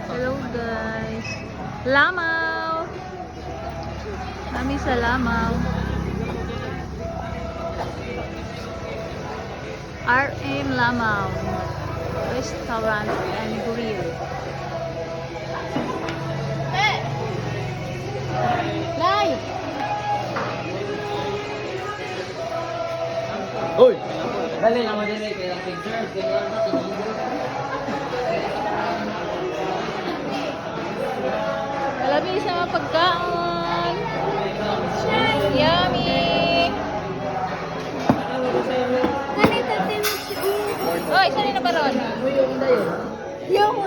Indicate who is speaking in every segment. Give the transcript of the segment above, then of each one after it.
Speaker 1: Hello guys. Lamaw. Kami sa Lamaw. RM Lamaw Restaurant and Grill. Live.
Speaker 2: Hoy! Dali na madali kaya picture kaya
Speaker 1: Kalami sa mga pagkaon. Yummy. Oy, saan na ba ron? Yung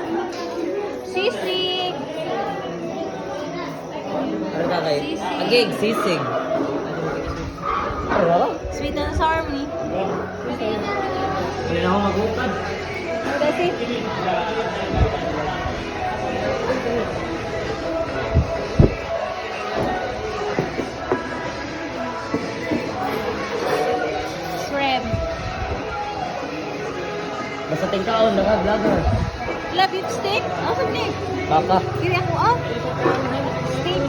Speaker 1: sisig.
Speaker 2: ano ka kayo? Agig, sisig. Ano?
Speaker 1: Sweet and sour me.
Speaker 2: Hindi na ako mag-upad.
Speaker 1: That's it. Shrimp.
Speaker 2: Basta tingkaon, naka-vlogger.
Speaker 1: Love beef steak? Awesome ni.
Speaker 2: Baka.
Speaker 1: Kiri ako ah. Steak.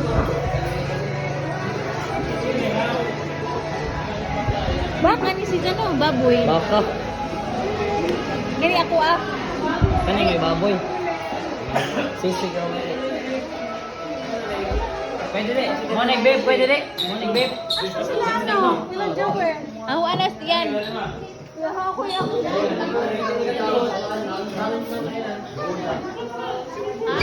Speaker 1: Baka ni si Jano, baboy.
Speaker 2: Baka.
Speaker 1: Kiri ako ah.
Speaker 2: Kani may baboy. Sisig ako. Pwede rin. Morning babe, pwede rin. Morning babe.
Speaker 1: Ano? Ako anas yan. Ako yan. Ha?